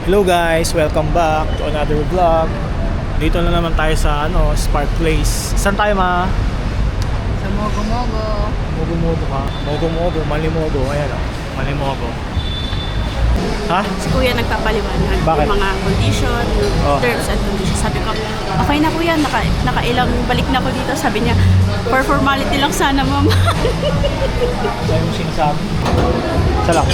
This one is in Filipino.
Hello guys, welcome back to another vlog. Dito na naman tayo sa Spark Place. Saan tayo Sa Mogo-Mogo. Mogo-mogo ka? Mogo-mogo, Malimogo. Ayan Malimogo. Ha? Si Kuya nagpapaliwanag Bakit? yung mga condition, Oh. terms and conditions. Sabi ko, okay na Kuya, nakailang balik na ako dito. Sabi niya, for formality lang sana ma'am. Saan yung sinasabi? Isa lang.